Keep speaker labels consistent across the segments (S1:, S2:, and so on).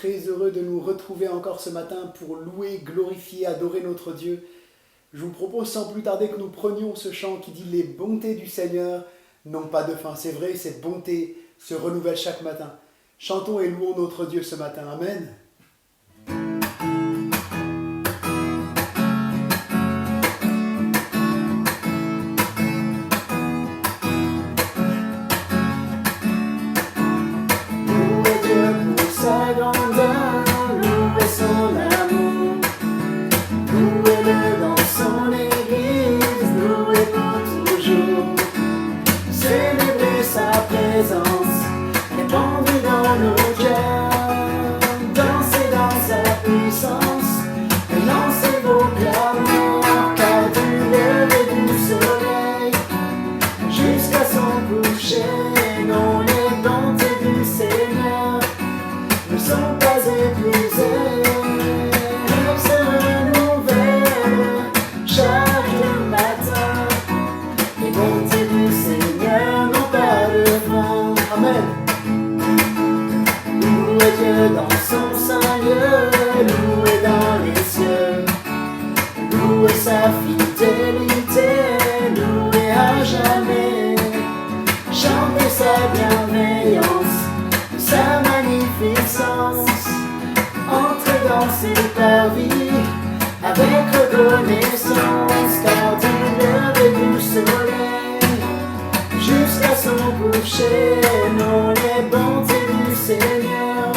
S1: très heureux de nous retrouver encore ce matin pour louer, glorifier, adorer notre Dieu. Je vous propose sans plus tarder que nous prenions ce chant qui dit « Les bontés du Seigneur n'ont pas de fin ». C'est vrai, cette bonté se renouvelle chaque matin. Chantons et louons notre Dieu ce matin. Amen.
S2: Sa grandeur, louez son amour, louez-le dans son église, louez pour toujours. Célébrez sa présence, répandue dans nos cœurs, dansez dans sa puissance, et lancez vos clameurs, car du lever du soleil jusqu'à son coucher, non les bontés du Seigneur ne sont pas épuisées, elles se renouvellent chaque matin. Les bontés du Seigneur n'ont pas de fin.
S1: Amen.
S2: Louez Dieu dans son saint lieu, louez dans les cieux, louez sa fidélité, louez à jamais, chantez sa bienveillance, sa magnificence, entrez dans ses parvis avec reconnaissance, car du lever du soleil jusqu'à son coucher, non les bontés du Seigneur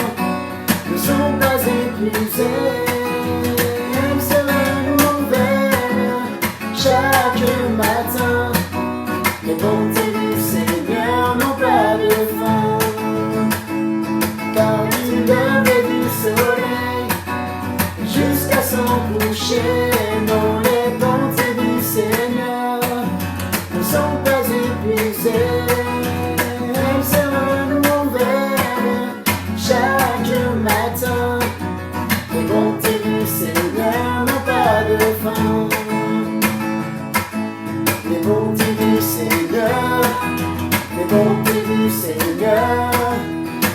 S2: ne sont pas épuisées, elles se renouvellent chaque matin. Les bontés du Seigneur n'ont pas de fin, car du lever du soleil jusqu'à son coucher, non les bontés du Seigneur ne sont pas épuisées, elles se renouvellent chaque matin. Les bontés du Seigneur n'ont pas de fin. Les bontés du Seigneur, les bontés du Seigneur,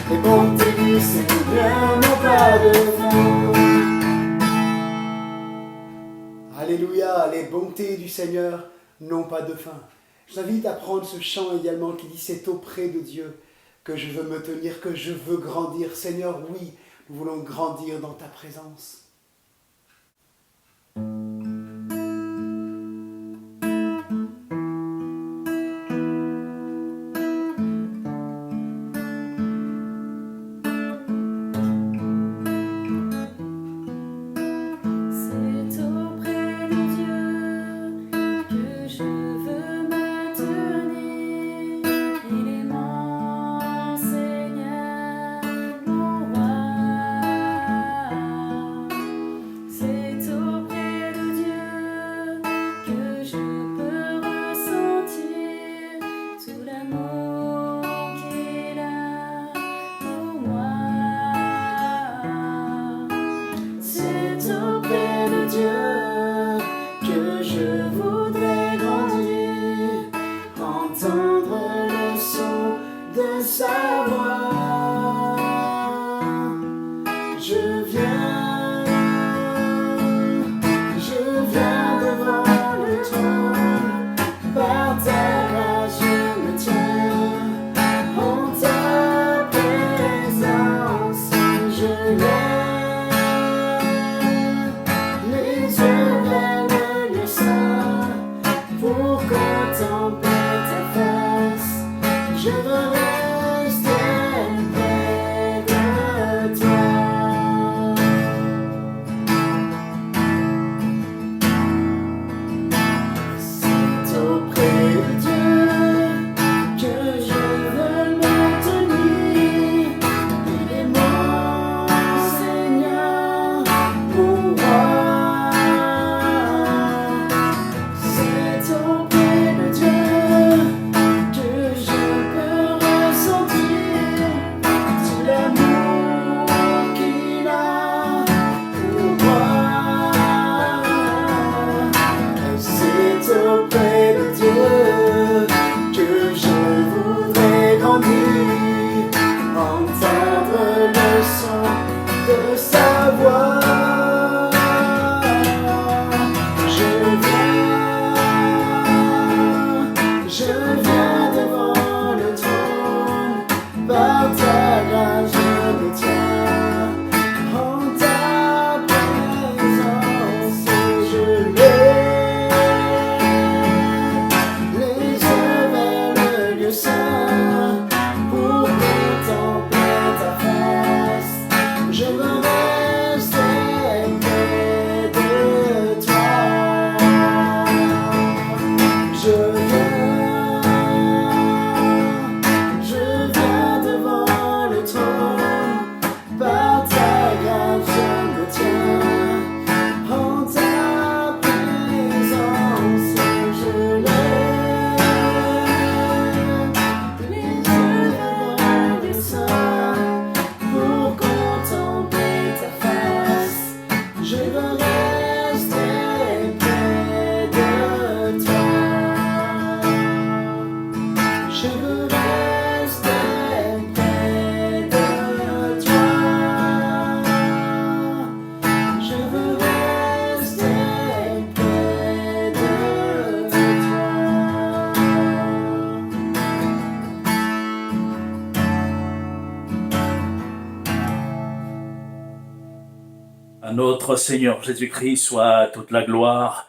S2: les bontés du Seigneur n'ont pas de fin.
S1: Alléluia, les bontés du Seigneur n'ont pas de fin. Je t'invite à prendre ce chant également qui dit « C'est auprès de Dieu que je veux me tenir, que je veux grandir ». Seigneur, oui, nous voulons grandir dans ta présence.
S3: C'est auprès de Dieu que je veux me tenir. Il est mon Seigneur, mon roi. C'est auprès de
S4: À notre Seigneur Jésus-Christ soit toute la gloire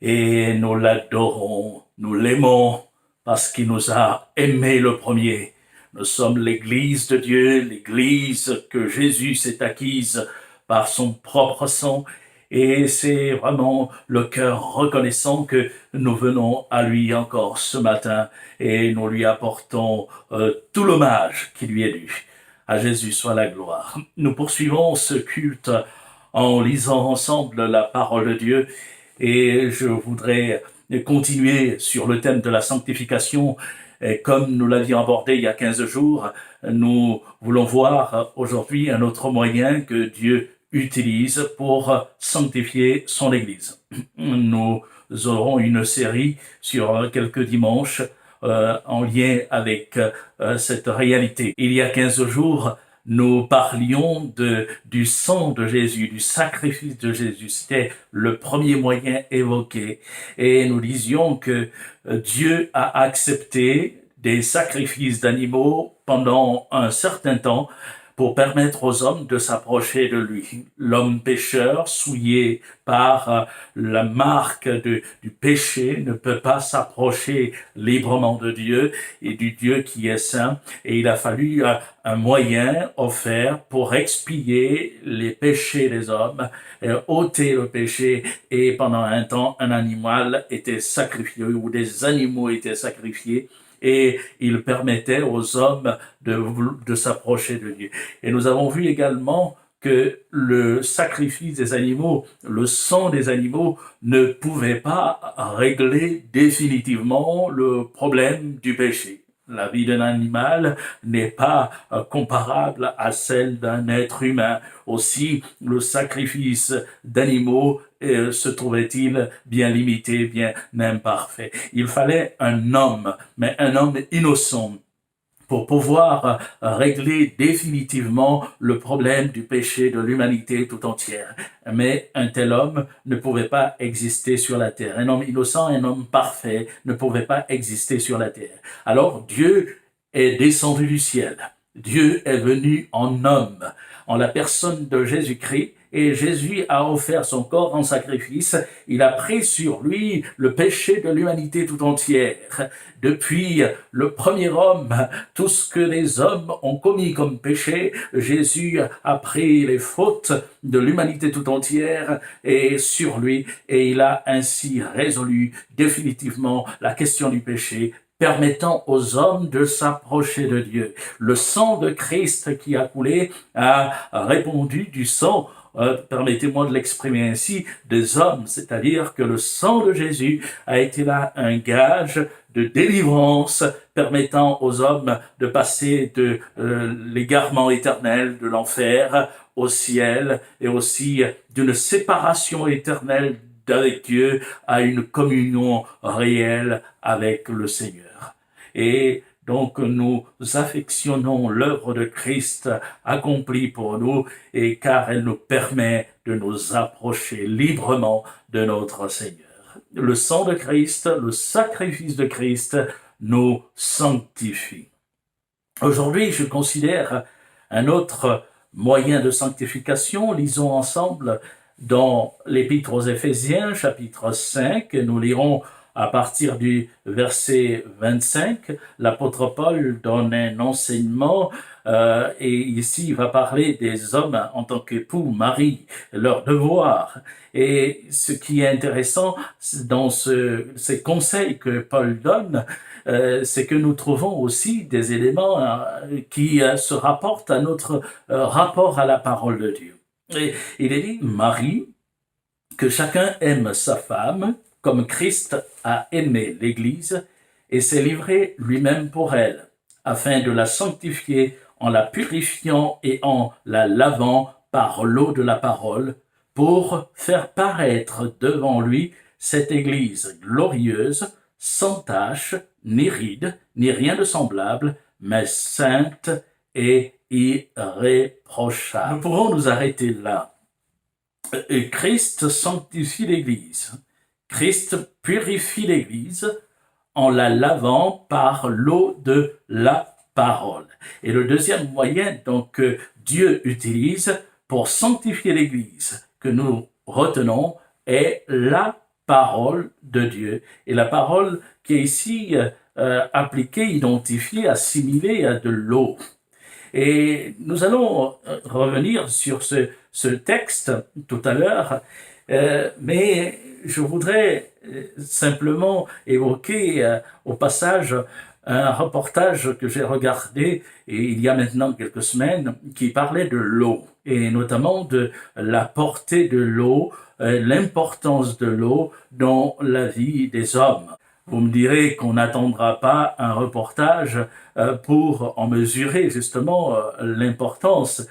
S4: et nous l'adorons, nous l'aimons parce qu'il nous a aimés le premier. Nous sommes l'Église de Dieu, l'Église que Jésus s'est acquise par son propre sang et c'est vraiment le cœur reconnaissant que nous venons à lui encore ce matin et nous lui apportons tout l'hommage qui lui est dû. À Jésus soit la gloire. Nous poursuivons ce culte en lisant ensemble la parole de Dieu et je voudrais continuer sur le thème de la sanctification. Et comme nous l'avions abordé il y a 15 jours, nous voulons voir aujourd'hui un autre moyen que Dieu utilise pour sanctifier son Église. Nous aurons une série sur quelques dimanches en lien avec cette réalité. Il y a 15 jours, nous parlions du sang de Jésus, du sacrifice de Jésus. C'était le premier moyen évoqué. Et nous disions que Dieu a accepté des sacrifices d'animaux pendant un certain temps pour permettre aux hommes de s'approcher de lui. L'homme pécheur, souillé par la marque du péché, ne peut pas s'approcher librement de Dieu et du Dieu qui est saint. Et il a fallu un moyen offert pour expier les péchés des hommes, ôter le péché. Et pendant un temps, un animal était sacrifié ou des animaux étaient sacrifiés. Et il permettait aux hommes de s'approcher de Dieu. Et nous avons vu également que le sacrifice des animaux, le sang des animaux ne pouvait pas régler définitivement le problème du péché. La vie d'un animal n'est pas comparable à celle d'un être humain. Aussi, le sacrifice d'animaux se trouvait-il bien limité, bien imparfait. Il fallait un homme, mais un homme innocent, pour pouvoir régler définitivement le problème du péché de l'humanité tout entière. Mais un tel homme ne pouvait pas exister sur la terre. Un homme innocent, un homme parfait ne pouvait pas exister sur la terre. Alors Dieu est descendu du ciel. Dieu est venu en homme, en la personne de Jésus-Christ, et Jésus a offert son corps en sacrifice. Il a pris sur lui le péché de l'humanité tout entière. Depuis le premier homme, tout ce que les hommes ont commis comme péché, Jésus a pris les fautes de l'humanité tout entière et sur lui, et il a ainsi résolu définitivement la question du péché, permettant aux hommes de s'approcher de Dieu. Le sang de Christ qui a coulé a répondu du sang, permettez-moi de l'exprimer ainsi, des hommes, c'est-à-dire que le sang de Jésus a été là un gage de délivrance permettant aux hommes de passer de l'égarement éternel de l'enfer au ciel et aussi d'une séparation éternelle d'avec Dieu à une communion réelle avec le Seigneur. Et donc nous affectionnons l'œuvre de Christ accomplie pour nous et car elle nous permet de nous approcher librement de notre Seigneur. Le sang de Christ, le sacrifice de Christ nous sanctifie. Aujourd'hui, je considère un autre moyen de sanctification. Lisons ensemble dans l'Épître aux Éphésiens, chapitre 5, nous lirons à partir du verset 25, l'apôtre Paul donne un enseignement et ici il va parler des hommes en tant qu'époux, mari, leur devoir. Et ce qui est intéressant dans ces conseils que Paul donne, c'est que nous trouvons aussi des éléments qui se rapportent à notre rapport à la parole de Dieu. Et il est dit, Marie, que chacun aime sa femme, comme Christ a aimé l'Église et s'est livré lui-même pour elle, afin de la sanctifier en la purifiant et en la lavant par l'eau de la parole, pour faire paraître devant lui cette Église glorieuse, sans tache, ni ride, ni rien de semblable, mais sainte et irréprochable. Nous pourrons nous arrêter là. Christ sanctifie l'Église. Christ purifie l'Église en la lavant par l'eau de la parole. Et le deuxième moyen donc que Dieu utilise pour sanctifier l'Église que nous retenons est la parole de Dieu. Et la parole qui est ici appliquée, identifiée, assimilée à de l'eau. Et nous allons revenir sur ce texte tout à l'heure, mais je voudrais simplement évoquer au passage un reportage que j'ai regardé il y a maintenant quelques semaines qui parlait de l'eau et notamment de la portée de l'eau, l'importance de l'eau dans la vie des hommes. Vous me direz qu'on n'attendra pas un reportage pour en mesurer justement l'importance,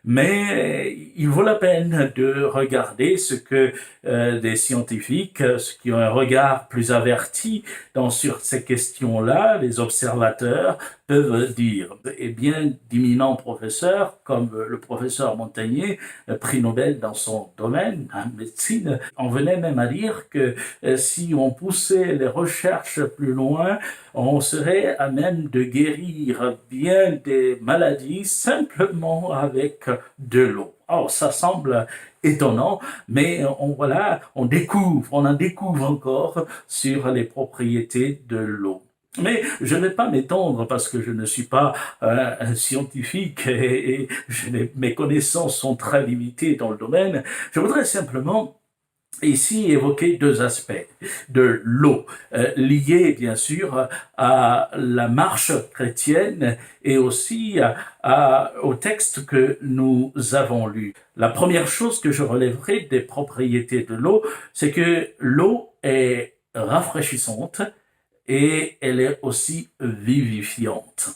S4: mais il vaut la peine de regarder ce que des scientifiques, ceux qui ont un regard plus averti sur ces questions-là, les observateurs, peuvent dire. Et bien d'éminents professeurs, comme le professeur Montagnier, prix Nobel dans son domaine, en médecine, en venaient même à dire que si on poussait les recherches plus loin, on serait à même de guérir bien des maladies simplement avec de l'eau. Alors, ça semble étonnant, mais on en découvre encore sur les propriétés de l'eau. Mais je ne vais pas m'étendre parce que je ne suis pas un scientifique et mes connaissances sont très limitées dans le domaine. Je voudrais simplement ici évoquer deux aspects de l'eau, liés bien sûr à la marche chrétienne et aussi au texte que nous avons lu. La première chose que je relèverai des propriétés de l'eau, c'est que l'eau est rafraîchissante et elle est aussi vivifiante.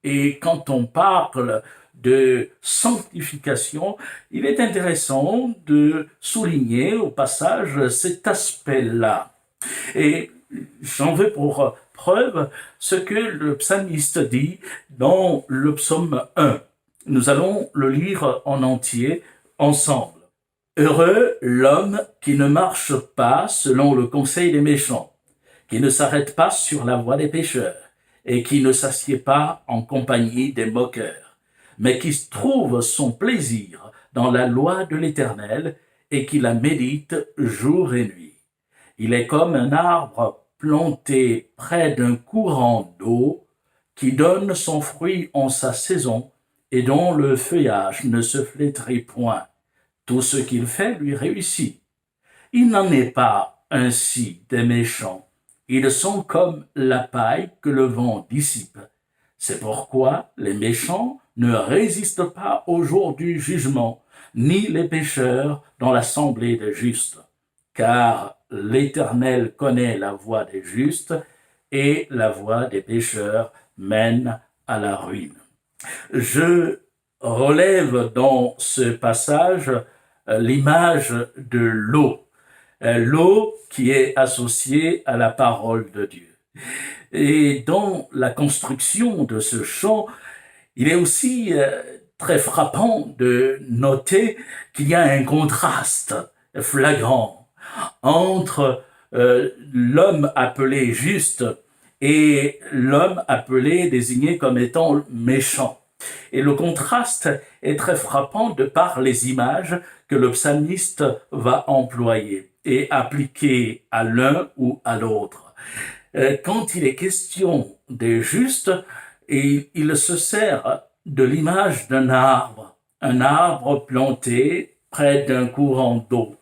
S4: Et quand on parle de sanctification, il est intéressant de souligner au passage cet aspect-là. Et j'en veux pour preuve ce que le psalmiste dit dans le psaume 1. Nous allons le lire en entier ensemble. Heureux l'homme qui ne marche pas selon le conseil des méchants, qui ne s'arrête pas sur la voie des pécheurs, et qui ne s'assied pas en compagnie des moqueurs, mais qui trouve son plaisir dans la loi de l'Éternel et qui la médite jour et nuit. Il est comme un arbre planté près d'un courant d'eau qui donne son fruit en sa saison et dont le feuillage ne se flétrit point. Tout ce qu'il fait lui réussit. Il n'en est pas ainsi des méchants. Ils sont comme la paille que le vent dissipe. C'est pourquoi les méchants ne résistent pas au jour du jugement, ni les pécheurs dans l'assemblée des justes. Car l'Éternel connaît la voie des justes, et la voie des pécheurs mène à la ruine. Je relève dans ce passage l'image de l'eau. L'eau qui est associée à la parole de Dieu. Et dans la construction de ce chant, il est aussi très frappant de noter qu'il y a un contraste flagrant entre l'homme appelé juste et l'homme appelé, désigné comme étant méchant. Et le contraste est très frappant de par les images que le psalmiste va employer et appliquer à l'un ou à l'autre. Quand il est question des justes, il se sert de l'image d'un arbre planté près d'un courant d'eau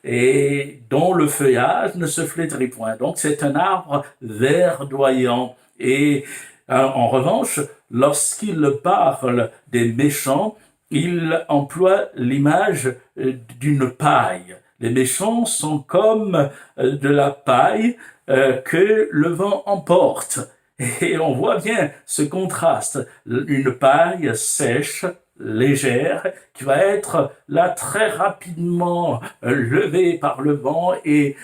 S4: et dont le feuillage ne se flétrit point. Donc c'est un arbre verdoyant. Et en revanche, lorsqu'il parle des méchants, il emploie l'image d'une paille. Les méchants sont comme de la paille que le vent emporte. Et on voit bien ce contraste. Une paille sèche, légère, qui va être là très rapidement levée par le vent et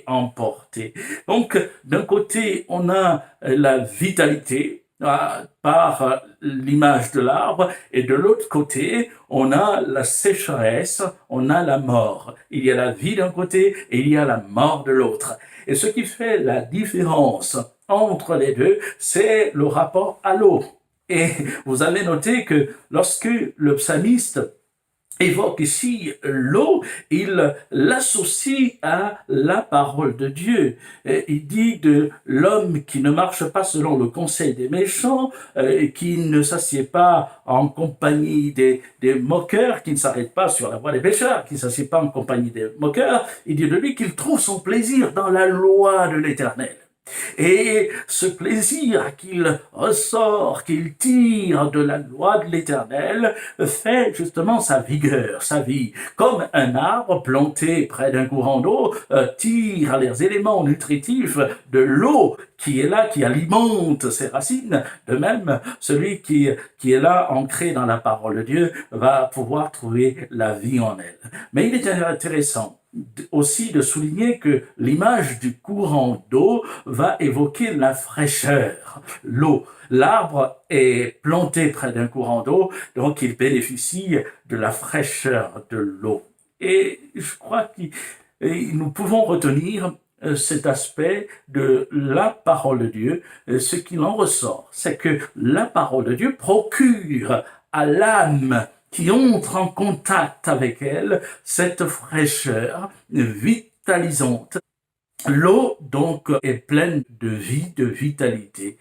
S4: emportée. Donc, d'un côté, on a la vitalité par l'image de l'arbre, et de l'autre côté, on a la sécheresse, on a la mort. Il y a la vie d'un côté et il y a la mort de l'autre. Et ce qui fait la différence entre les deux, c'est le rapport à l'eau. Et vous allez noter que lorsque le psalmiste évoque ici l'eau, il l'associe à la parole de Dieu. Et il dit de l'homme qui ne marche pas selon le conseil des méchants, qui ne s'assied pas en compagnie des moqueurs, qui ne s'arrête pas sur la voie des pécheurs, qui ne s'assied pas en compagnie des moqueurs. Il dit de lui qu'il trouve son plaisir dans la loi de l'Éternel. Et ce plaisir qu'il ressort, qu'il tire de la loi de l'Éternel, fait justement sa vigueur, sa vie. Comme un arbre planté près d'un courant d'eau tire les éléments nutritifs de l'eau qui est là, qui alimente ses racines, de même, celui qui est là, ancré dans la parole de Dieu, va pouvoir trouver la vie en elle. Mais il est intéressant aussi de souligner que l'image du courant d'eau va évoquer la fraîcheur, l'eau. L'arbre est planté près d'un courant d'eau, donc il bénéficie de la fraîcheur de l'eau. Et je crois que nous pouvons retenir cet aspect de la parole de Dieu. Ce qu'il en ressort, c'est que la parole de Dieu procure à l'âme qui entre en contact avec elle cette fraîcheur vitalisante. L'eau, donc, est pleine de vie, de vitalité,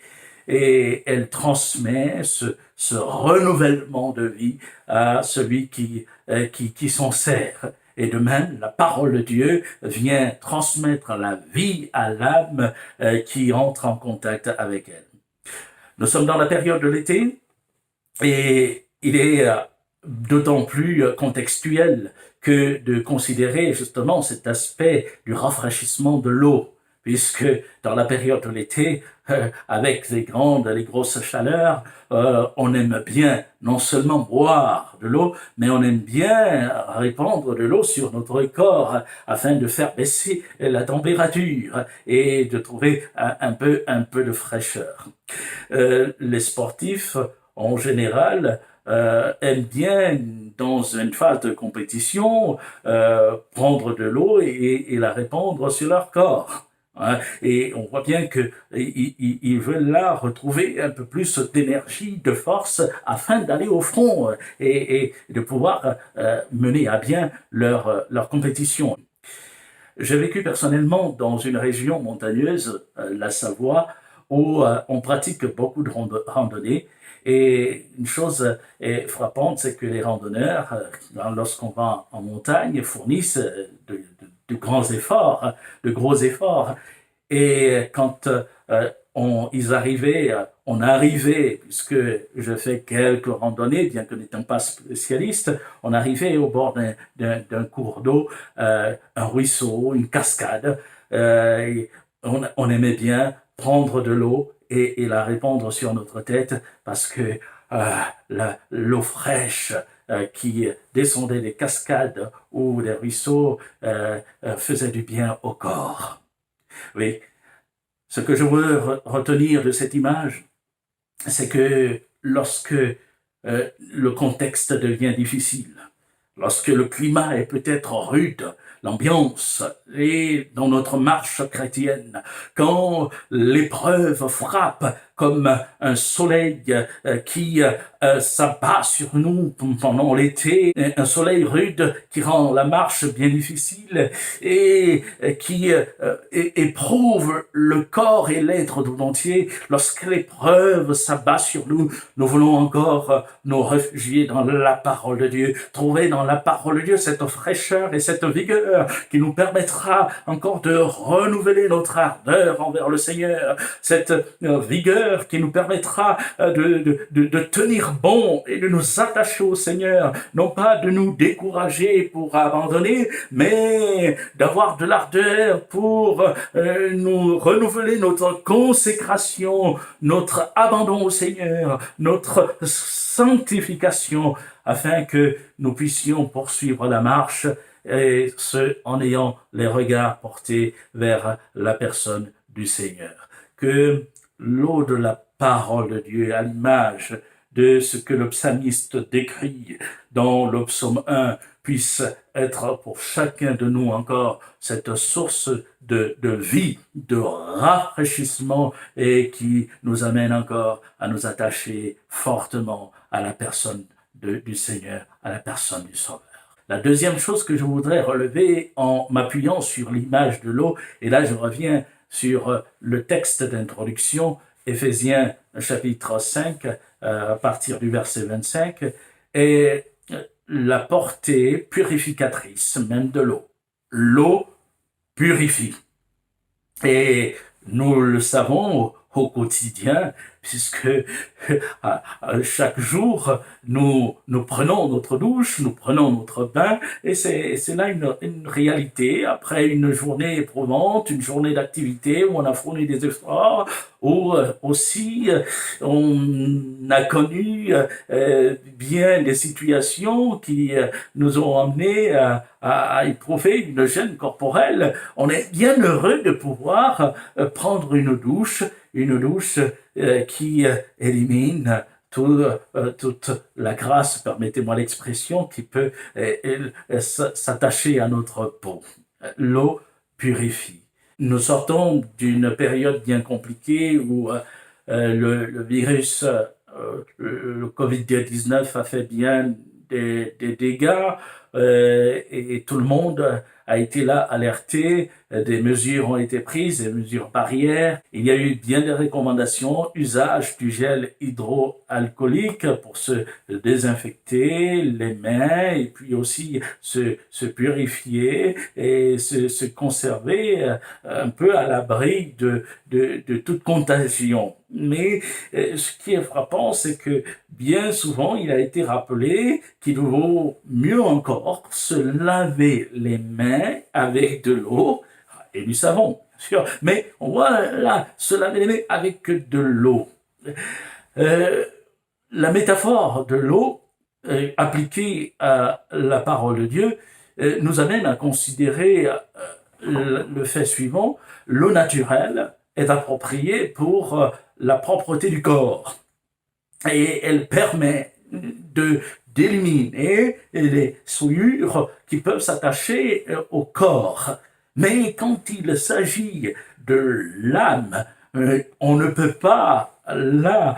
S4: et elle transmet ce renouvellement de vie à celui qui s'en sert. Et de même, la parole de Dieu vient transmettre la vie à l'âme qui entre en contact avec elle. Nous sommes dans la période de l'été, et il est d'autant plus contextuel que de considérer justement cet aspect du rafraîchissement de l'eau, puisque dans la période de l'été, avec les grosses chaleurs, on aime bien non seulement boire de l'eau, mais on aime bien répandre de l'eau sur notre corps afin de faire baisser la température et de trouver un peu de fraîcheur. Les sportifs, en général, aiment bien, dans une phase de compétition, prendre de l'eau et la répandre sur leur corps. Et on voit bien qu'ils veulent là retrouver un peu plus d'énergie, de force, afin d'aller au front et de pouvoir mener à bien leur compétition. J'ai vécu personnellement dans une région montagneuse, la Savoie, où on pratique beaucoup de randonnées. Et une chose frappante, c'est que les randonneurs, lorsqu'on va en montagne, fournissent de grands efforts, de gros efforts. Et quand on arrivait, puisque je fais quelques randonnées, bien que n'étant pas spécialiste, on arrivait au bord d'un cours d'eau, un ruisseau, une cascade. On aimait bien prendre de l'eau et la répandre sur notre tête parce que l'eau fraîche qui descendait des cascades ou des ruisseaux faisait du bien au corps. Oui, ce que je veux retenir de cette image, c'est que lorsque le contexte devient difficile, lorsque le climat est peut-être rude, l'ambiance et dans notre marche chrétienne, quand l'épreuve frappe comme un soleil qui s'abat sur nous pendant l'été, un soleil rude qui rend la marche bien difficile et qui éprouve le corps et l'être tout entier. Lorsque l'épreuve s'abat sur nous, nous voulons encore nous réfugier dans la parole de Dieu, trouver dans la parole de Dieu cette fraîcheur et cette vigueur qui nous permettra encore de renouveler notre ardeur envers le Seigneur, cette vigueur qui nous permettra de tenir bon et de nous attacher au Seigneur, non pas de nous décourager pour abandonner, mais d'avoir de l'ardeur pour nous renouveler notre consécration, notre abandon au Seigneur, notre sanctification, afin que nous puissions poursuivre la marche, et ce, en ayant les regards portés vers la personne du Seigneur. Que l'eau de la parole de Dieu, à l'image de ce que le psalmiste décrit dans le psaume 1, puisse être pour chacun de nous encore cette source de vie, de rafraîchissement et qui nous amène encore à nous attacher fortement à la personne du Seigneur, à la personne du Sauveur. La deuxième chose que je voudrais relever en m'appuyant sur l'image de l'eau, et là je reviens sur le texte d'introduction, Éphésiens chapitre 5, à partir du verset 25, est la portée purificatrice même de l'eau. L'eau purifie. Et nous le savons au quotidien, puisque chaque jour, nous prenons notre douche, nous prenons notre bain, et c'est là une réalité. Après une journée éprouvante, une journée d'activité où on a fourni des efforts, où aussi on a connu bien des situations qui nous ont amenés à éprouver une gêne corporelle, on est bien heureux de pouvoir prendre une douche qui élimine toute la grâce, permettez-moi l'expression, qui peut s'attacher à notre peau. L'eau purifie. Nous sortons d'une période bien compliquée où le virus, le Covid-19 a fait bien des dégâts et tout le monde a été là alerté, des mesures ont été prises, des mesures barrières. Il y a eu bien des recommandations, usage du gel hydroalcoolique pour se désinfecter les mains et puis aussi se purifier et se conserver un peu à l'abri de toute contagion. Mais ce qui est frappant, c'est que bien souvent, il a été rappelé qu'il vaut mieux encore se laver les mains avec de l'eau et du savon, bien sûr. Mais on voit là, se laver les mains avec de l'eau. La métaphore de l'eau appliquée à la parole de Dieu nous amène à considérer le fait suivant: l'eau naturelle est appropriée pour la propreté du corps et elle permet d'éliminer les souillures qui peuvent s'attacher au corps. Mais quand il s'agit de l'âme, on ne peut pas là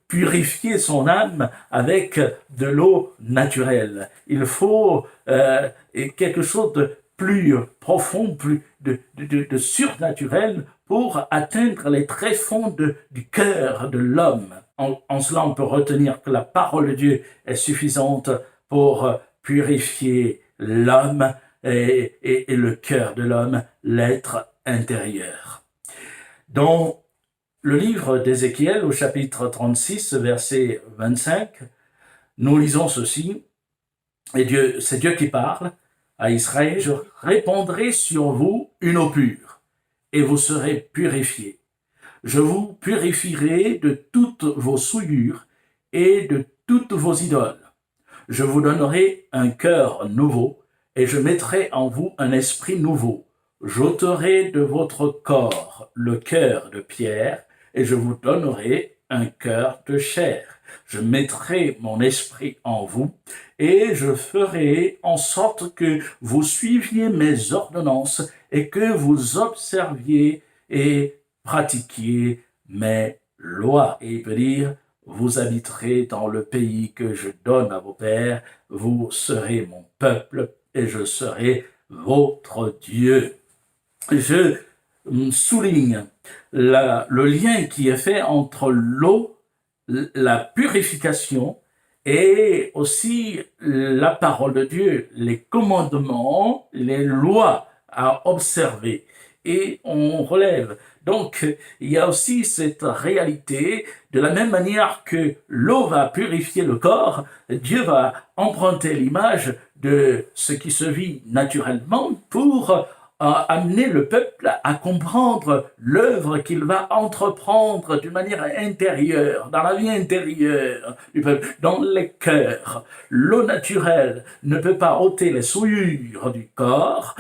S4: purifier son âme avec de l'eau naturelle. Il faut quelque chose de plus profond, plus de surnaturel pour atteindre les tréfonds du cœur de l'homme. En cela, on peut retenir que la parole de Dieu est suffisante pour purifier l'homme et le cœur de l'homme, l'être intérieur. Dans le livre d'Ézéchiel, au chapitre 36, verset 25, nous lisons ceci, et c'est Dieu qui parle à Israël: « Je répandrai sur vous une eau pure, et vous serez purifiés. Je vous purifierai de toutes vos souillures et de toutes vos idoles. Je vous donnerai un cœur nouveau, et je mettrai en vous un esprit nouveau. J'ôterai de votre corps le cœur de pierre, et je vous donnerai un cœur de chair. Je mettrai mon esprit en vous, et je ferai en sorte que vous suiviez mes ordonnances et que vous observiez et pratiquiez mes lois. Et il peut dire: vous habiterez dans le pays que je donne à vos pères, vous serez mon peuple et je serai votre Dieu. Je souligne le lien qui est fait entre l'eau, la purification et aussi la parole de Dieu, les commandements, les lois à observer. Et on relève. Donc, il y a aussi cette réalité, de la même manière que l'eau va purifier le corps, Dieu va emprunter l'image de ce qui se vit naturellement pour amener le peuple à comprendre l'œuvre qu'il va entreprendre d'une manière intérieure, dans la vie intérieure du peuple, dans les cœurs. L'eau naturelle ne peut pas ôter les souillures du cœur,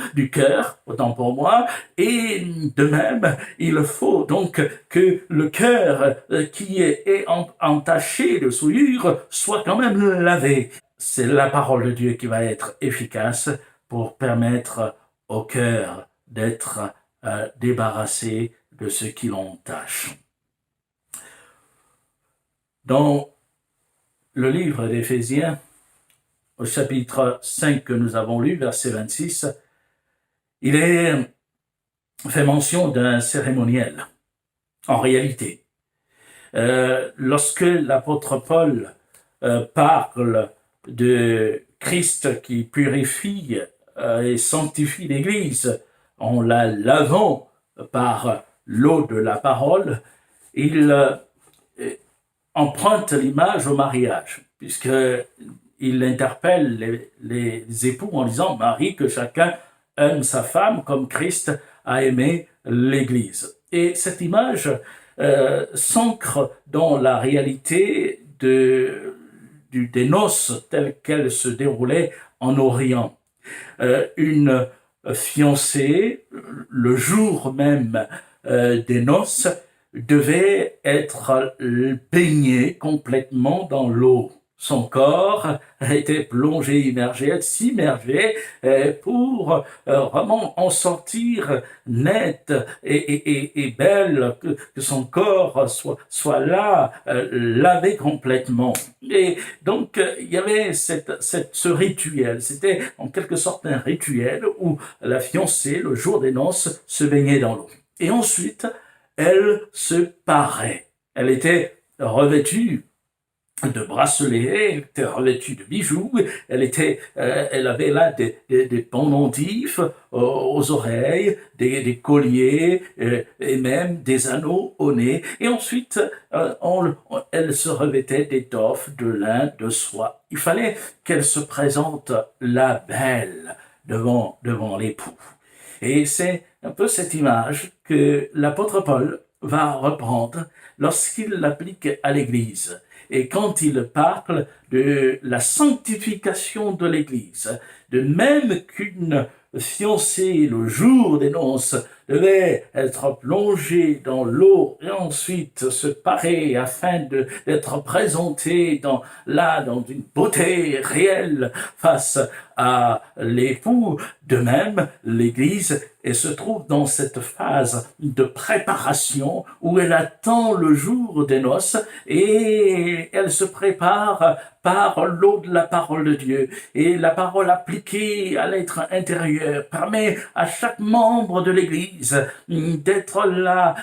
S4: autant pour moi, et de même, il faut donc que le cœur qui est entaché de souillures soit quand même lavé. C'est la parole de Dieu qui va être efficace pour permettre au cœur d'être débarrassé de ce qui l'entache. Dans le livre d'Éphésiens, au chapitre 5 que nous avons lu, verset 26, il est fait mention d'un cérémoniel. En réalité, lorsque l'apôtre Paul parle de Christ qui purifie et sanctifie l'Église en la lavant par l'eau de la parole, il emprunte l'image au mariage, puisqu'il interpelle les époux en disant « Marie, que chacun aime sa femme comme Christ a aimé l'Église ». Et cette image s'ancre dans la réalité des noces telles qu'elles se déroulaient en Orient. Une fiancée, le jour même des noces, devait être baignée complètement dans l'eau. Son corps était plongé, immergé, s'immerger pour vraiment en sortir net et belle, que son corps soit là, lavé complètement. Et donc, il y avait ce rituel. C'était en quelque sorte un rituel où la fiancée, le jour des noces, se baignait dans l'eau. Et ensuite, elle se parait. Elle était revêtue de bracelets, elle était revêtue de bijoux, elle avait là des pendentifs aux oreilles, des colliers et même des anneaux au nez. Et ensuite, elle se revêtait d'étoffes, de lin, de soie. Il fallait qu'elle se présente la belle devant l'époux. Et c'est un peu cette image que l'apôtre Paul va reprendre lorsqu'il l'applique à l'Église. Et quand il parle de la sanctification de l'Église, de même qu'une fiancée, le jour des noces, devait être plongée dans l'eau et ensuite se parer afin d'être présentée dans une beauté réelle face à l'époux. De même, l'Église se trouve dans cette phase de préparation où elle attend le jour des noces et elle se prépare par l'eau de la parole de Dieu. Et la parole appliquée à l'être intérieur permet à chaque membre de l'Église d'être là,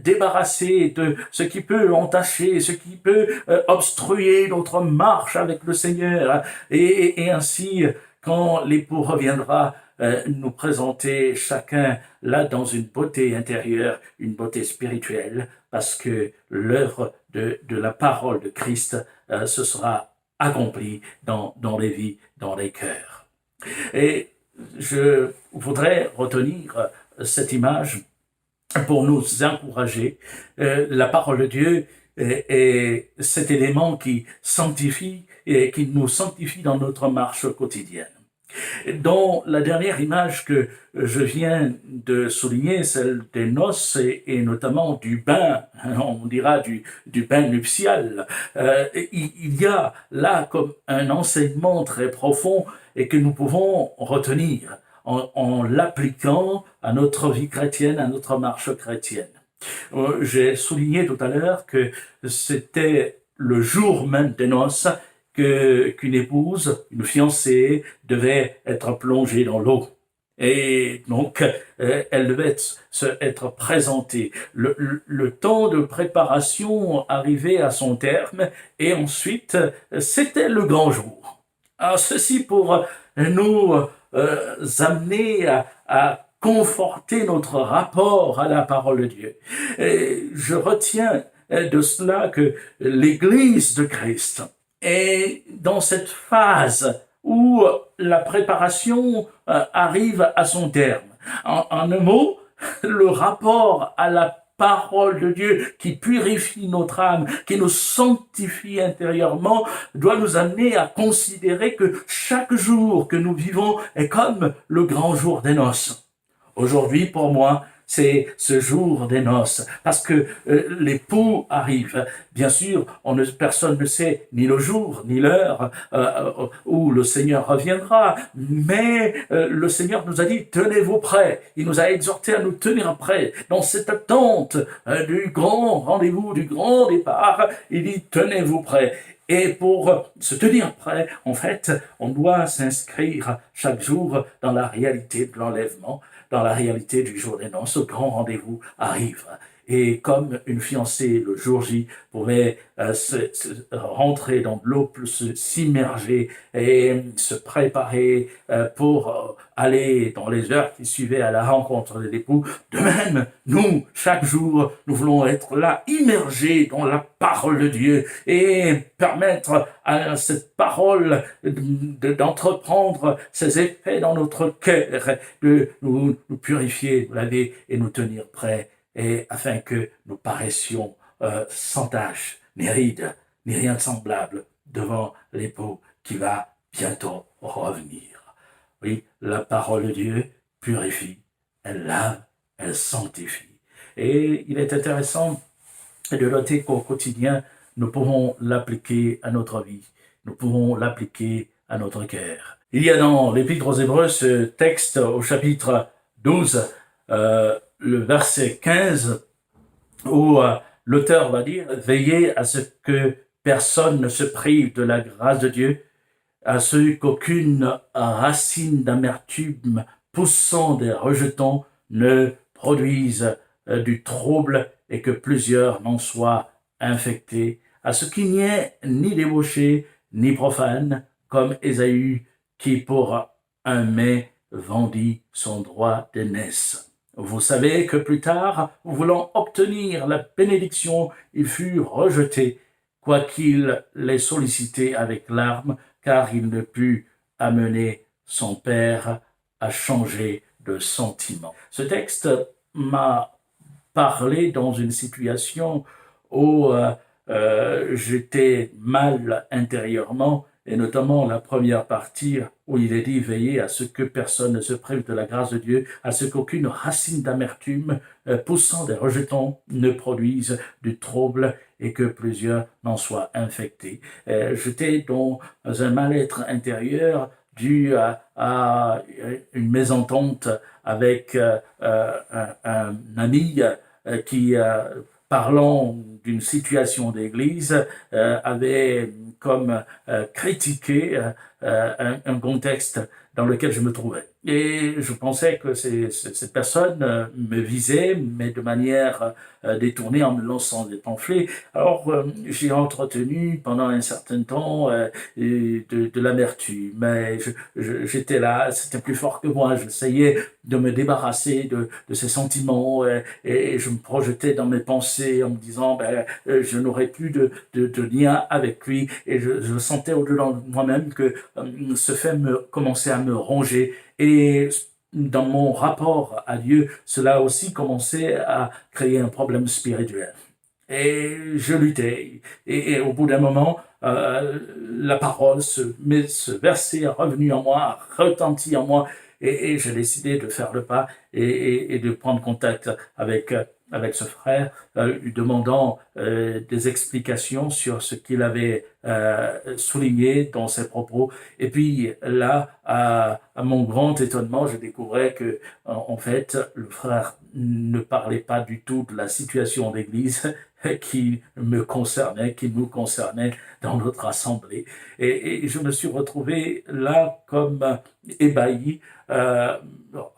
S4: débarrassé de ce qui peut entacher, ce qui peut obstruer notre marche avec le Seigneur. Et ainsi, quand l'époux reviendra, nous présenter chacun là dans une beauté intérieure, une beauté spirituelle, parce que l'œuvre de la parole de Christ se sera accomplie dans les vies, dans les cœurs. Et je voudrais retenir cette image pour nous encourager. La parole de Dieu est cet élément qui sanctifie et qui nous sanctifie dans notre marche quotidienne. Dans la dernière image que je viens de souligner, celle des noces et notamment du bain, on dira du bain nuptial, il y a là comme un enseignement très profond et que nous pouvons retenir en l'appliquant à notre vie chrétienne, à notre marche chrétienne. J'ai souligné tout à l'heure que c'était le jour même des noces qu'une épouse, une fiancée, devait être plongée dans l'eau. Et donc, elle devait être présentée. Le temps de préparation arrivait à son terme, et ensuite, c'était le grand jour. Alors, ceci pour nous amener à conforter notre rapport à la parole de Dieu. Et je retiens de cela que l'Église de Christ est dans cette phase où la préparation arrive à son terme. En un mot, le rapport à la parole de Dieu qui purifie notre âme, qui nous sanctifie intérieurement, doit nous amener à considérer que chaque jour que nous vivons est comme le grand jour des noces. Aujourd'hui, pour moi, c'est ce jour des noces, parce que l'époux arrive. Bien sûr, personne ne sait ni le jour, ni l'heure où le Seigneur reviendra, mais le Seigneur nous a dit, tenez-vous prêts. Il nous a exhortés à nous tenir prêts. Dans cette attente du grand rendez-vous, du grand départ, il dit, tenez-vous prêts. Et pour se tenir prêt, en fait, on doit s'inscrire chaque jour dans la réalité de l'enlèvement, dans la réalité du jour des noces. Ce grand rendez-vous arrive. Et comme une fiancée le jour J pouvait rentrer dans l'eau, s'immerger et se préparer pour aller dans les heures qui suivaient à la rencontre de l'époux, de même, nous, chaque jour, nous voulons être là, immergés dans la parole de Dieu et permettre à cette parole d'entreprendre ses effets dans notre cœur, de nous purifier, nous laver et nous tenir prêts, et afin que nous paraissions sans tache, ni ride, ni rien de semblable devant l'époux qui va bientôt revenir. Oui, la parole de Dieu purifie, elle lave, elle sanctifie. Et il est intéressant de noter qu'au quotidien, nous pouvons l'appliquer à notre vie, nous pouvons l'appliquer à notre cœur. Il y a dans l'Épître aux Hébreux ce texte au chapitre 12, le verset 15, où l'auteur va dire « Veillez à ce que personne ne se prive de la grâce de Dieu, à ce qu'aucune racine d'amertume poussant des rejetons ne produise du trouble et que plusieurs n'en soient infectés, à ce qu'il n'y ait ni débauché, ni profane, comme Ésaü, qui pour un mets vendit son droit d'aînesse. Vous savez que plus tard, voulant obtenir la bénédiction, il fut rejeté, quoiqu'il l'ait sollicité avec larmes, car il ne put amener son père à changer de sentiment. » Ce texte m'a parlé dans une situation où j'étais mal intérieurement, et notamment la première partie où il est dit « Veillez à ce que personne ne se prive de la grâce de Dieu, à ce qu'aucune racine d'amertume poussant des rejetons ne produise du trouble et que plusieurs n'en soient infectés. » J'étais dans un mal-être intérieur dû à une mésentente avec un ami qui, parlant d'une situation d'église, avait comme critiqué un contexte dans lequel je me trouvais. Et je pensais que cette personne me visait, mais de manière détournée, en me lançant des pamphlets. Alors, j'ai entretenu pendant un certain temps de l'amertume. Mais j'étais là, c'était plus fort que moi. J'essayais de me débarrasser de ces sentiments et je me projetais dans mes pensées en me disant je n'aurais plus de lien avec lui. Et je sentais au-delà de moi-même que ce fait commençait à me ronger. Et dans mon rapport à Dieu, cela aussi commençait à créer un problème spirituel. Et je luttais. Et au bout d'un moment, la parole, ce verset est revenu en moi, retentit en moi. Et j'ai décidé de faire le pas et de prendre contact avec ce frère, lui demandant des explications sur ce qu'il avait souligné dans ses propos. Et puis là, à mon grand étonnement, je découvrais que, en fait, le frère ne parlait pas du tout de la situation d'église qui me concernait, qui nous concernait dans notre assemblée. Et je me suis retrouvé là comme ébahi,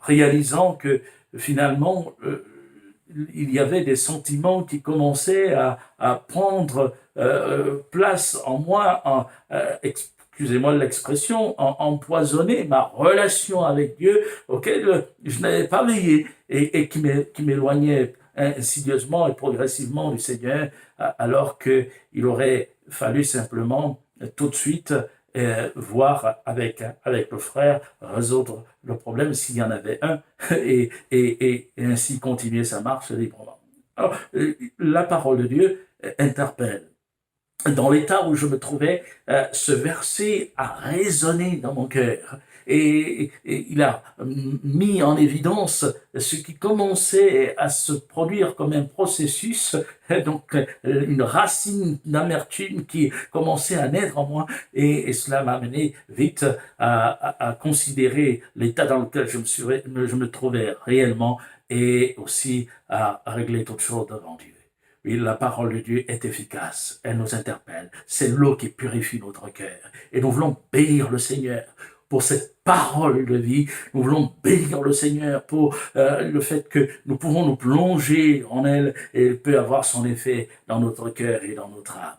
S4: réalisant que finalement, il y avait des sentiments qui commençaient à prendre place en moi, excusez-moi l'expression, empoisonner ma relation avec Dieu auquel je n'avais pas veillé et qui m'éloignait insidieusement et progressivement du Seigneur, alors qu'il aurait fallu simplement tout de suite voir avec le frère, résoudre le problème s'il y en avait un, et ainsi continuer sa marche librement. Alors, la parole de Dieu interpelle. Dans l'état où je me trouvais, ce verset a résonné dans mon cœur. Et il a mis en évidence ce qui commençait à se produire comme un processus, donc une racine d'amertume qui commençait à naître en moi, et cela m'a amené vite à considérer l'état dans lequel je me trouvais réellement, et aussi à régler toutes choses devant Dieu. oui, la parole de Dieu est efficace, elle nous interpelle. C'est l'eau qui purifie notre cœur. Et nous voulons bénir le Seigneur pour cette parole de vie. Nous voulons bénir le Seigneur pour le fait que nous pouvons nous plonger en elle et elle peut avoir son effet dans notre cœur et dans notre âme.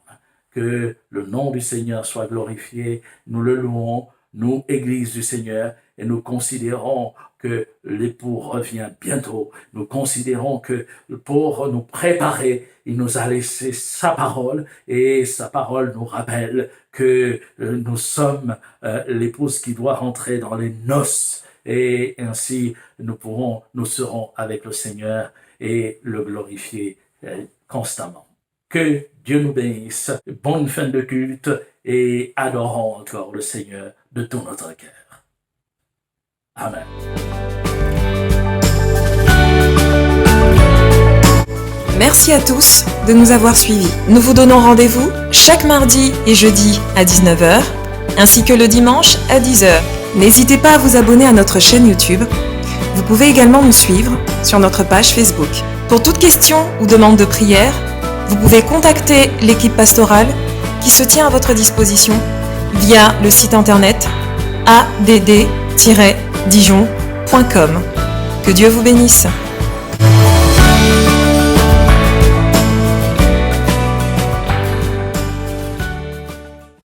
S4: Que le nom du Seigneur soit glorifié. Nous le louons, nous, Église du Seigneur, et nous considérons que l'époux revient bientôt. Nous considérons que pour nous préparer, il nous a laissé sa parole et sa parole nous rappelle que nous sommes l'épouse qui doit rentrer dans les noces et ainsi nous serons avec le Seigneur et le glorifier constamment. Que Dieu nous bénisse. Bonne fin de culte et adorons encore le Seigneur de tout notre cœur. Amen.
S5: Merci à tous de nous avoir suivis. Nous vous donnons rendez-vous chaque mardi et jeudi à 19h, ainsi que le dimanche à 10h. N'hésitez pas à vous abonner à notre chaîne YouTube. Vous pouvez également nous suivre sur notre page Facebook. Pour toute question ou demande de prière, vous pouvez contacter l'équipe pastorale qui se tient à votre disposition via le site internet add-dijon.com. Que Dieu vous bénisse.